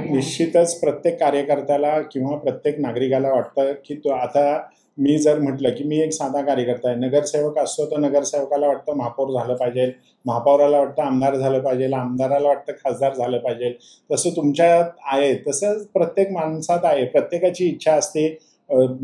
निश्चितच प्रत्येक कार्यकर्त्याला किंवा प्रत्येक नागरिकाला वाटतं की तो आता मी जर म्हटलं की मी एक साधा कार्यकर्ता आहे, नगरसेवक असतो तर नगरसेवकाला वाटतं महापौर झालं पाहिजे, महापौराला वाटतं आमदार झालं पाहिजे, आमदाराला वाटतं खासदार झालं पाहिजे. तसं तुमच्यात आहे, तसंच प्रत्येक माणसात आहे. प्रत्येकाची इच्छा असते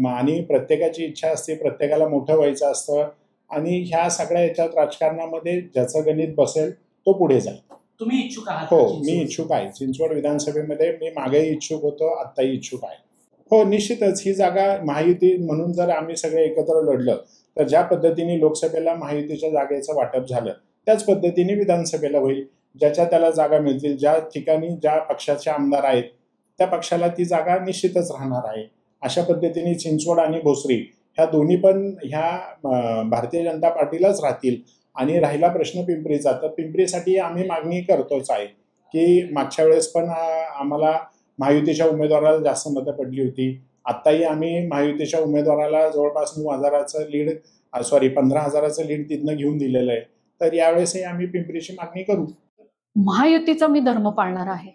आणि प्रत्येकाची इच्छा असते, प्रत्येकाला मोठं व्हायचं असतं आणि ह्या सगळ्या याच्यात राजकारणामध्ये ज्याचं गणित बसेल तो पुढे जाईल. तुम्ही इच्छुक आहात? हो, मी इच्छुक आहे. चिंचवड विधानसभेमध्ये मी मागेही इच्छुक होतो, आत्ताही इच्छुक आहे. हो, निश्चितच ही जागा महायुती म्हणून जर आम्ही सगळे एकत्र लढलं तर ज्या पद्धतीने लोकसभेला महायुतीच्या जागेचं वाटप झालं त्याच पद्धतीने विधानसभेला होईल. ज्याच्या त्याला जागा मिळतील, ज्या ठिकाणी ज्या पक्षाचे आमदार आहेत त्या पक्षाला ती जागा निश्चितच राहणार आहे. अशा पद्धतीने चिंचवड आणि भोसरी ह्या दोन्ही पण ह्या भारतीय जनता पार्टीलाच राहतील. आणि राहिला प्रश्न पिंपरीचा, तर पिंपरीसाठी आम्ही मागणी करतोच आहे की मागच्या वेळेस पण आम्हाला महायुतीच्या उमेदवाराला जास्त मतं पडली होती. आत्ताही आम्ही महायुतीच्या उमेदवाराला जवळपास 15,000चं लीड तिथनं घेऊन दिलेलं आहे. तर यावेळेसही आम्ही पिंपरीची मागणी करू. महायुतीचा मी धर्म पाळणार आहे.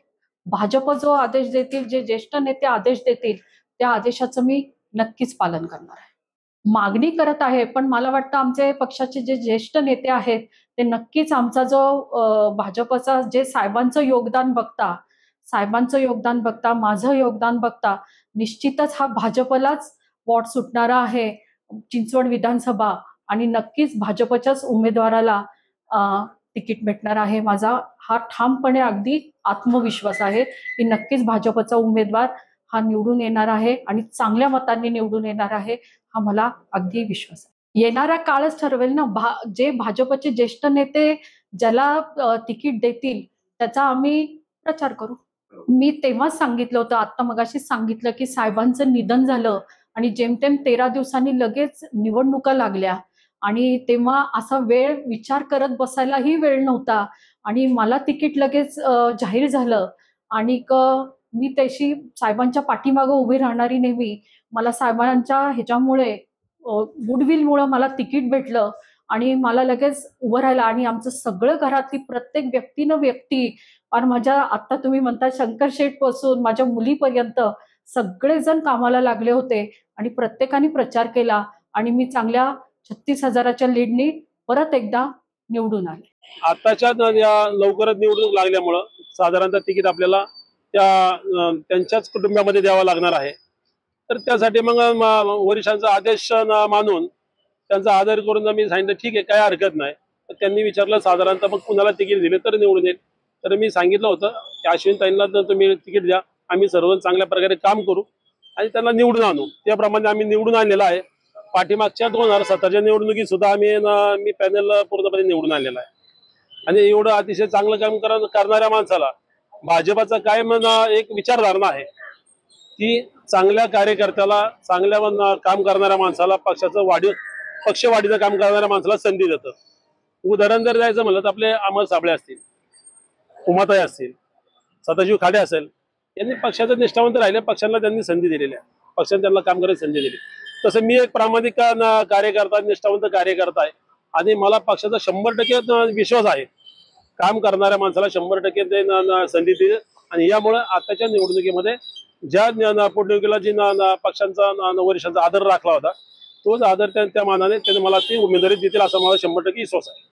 भाजप जो आदेश देतील, जे ज्येष्ठ नेते आदेश देतील त्या आदेशाचं मी नक्कीच पालन करणार आहे. मागणी करत आहे, पण मला वाटतं आमचे पक्षाचे जे ज्येष्ठ नेते आहेत ते नक्कीच आमचा जो भाजपचा जे साहेबांचं योगदान बघता माझं योगदान बघता निश्चितच हा भाजपलाच वोट सुटणारा आहे चिंचवड विधानसभा आणि नक्कीच भाजपच्याच उमेदवाराला तिकीट भेटणार आहे. माझा हा ठामपणे अगदी आत्मविश्वास आहे की नक्कीच भाजपचा उमेदवार हा निवडून येणार आहे आणि चांगल्या मतांनी निवडून येणार आहे, हा मला अगदी विश्वास आहे. येणारा काळच ठरवेल ना. जे भाजपचे ज्येष्ठ नेते ज्याला तिकीट देतील त्याचा आम्ही प्रचार करू. मी तेव्हाच सांगितलं होतं, आता मगाशीच सांगितलं की साहेबांचं निधन झालं आणि जेमतेम 13 दिवसांनी लगेच निवडणुका लागल्या आणि तेव्हा असा विचार करत बसायलाही वेळ नव्हता आणि मला तिकीट लगेच जाहीर झालं आणि मी त्याशी साहेबांच्या पाठीमागं उभी राहणारी नेहमी. मला साहेबांच्या ह्याच्यामुळे गुडविलमुळे मला तिकीट भेटलं आणि मला लगेच उभं राहिलं आणि आमचं सगळं घरातली प्रत्येक व्यक्ती आणि माझ्या आता तुम्ही म्हणता शंकर शेठ पासून माझ्या मुलीपर्यंत सगळेजण कामाला लागले होते आणि प्रत्येकाने प्रचार केला आणि मी चांगल्या 36,000च्या लीडनी परत एकदा निवडून आले. आताच्या लवकरच निवडणूक लागल्यामुळं साधारणतः तिकीट आपल्याला त्यांच्याच कुटुंबामध्ये द्यावं लागणार आहे. तर त्यासाठी मग वरिष्ठांचा आदेश मानून त्यांचा आदर करून मी सांगितलं ठीक आहे, काय हरकत नाही. तर त्यांनी विचारलं साधारणतः मग कुणाला तिकीट दिले तर निवडून येईल. तर मी सांगितलं होतं की अश्विनताईंना तर तुम्ही तिकीट द्या, आम्ही सर्वजण चांगल्या प्रकारे काम करू आणि त्यांना निवडून आणू. त्याप्रमाणे आम्ही निवडून आणलेलं आहे. पाठीमागच्या 2017च्या निवडणुकीत सुद्धा मी पॅनल पूर्णपणे निवडून आणलेला आहे. आणि एवढं अतिशय चांगलं काम करणाऱ्या माणसाला भाजपाचा काय एक विचारधारणा आहे की चांगल्या कार्यकर्त्याला, चांगल्या काम करणाऱ्या माणसाला, पक्षवाढीचं काम करणाऱ्या माणसाला संधी देतं. उदाहरण जर द्यायचं म्हणलं तर आपले अमर साबळे असतील, उमाताई असतील, सदाशिव खाडे असेल, यांनी पक्षाचं निष्ठावंत राहिले, पक्षांना त्यांनी संधी दिलेली आहे, पक्षाने त्यांना काम करायची संधी दिली. तसं मी एक प्रामाणिक कार्यकर्ता, निष्ठावंत कार्यकर्ता आहे आणि मला पक्षाचा 100% विश्वास आहे. काम करणाऱ्या माणसाला 100% ते संधी दिली आणि यामुळे आताच्या निवडणुकीमध्ये ज्या पोटनिवडणुकीला जी पक्षांचा वरिष्ठांचा आदर राखला होता तोच आदर त्या मानाने त्यांनी मला ती उमेदवारी देतील असा मला 100% विश्वास आहे.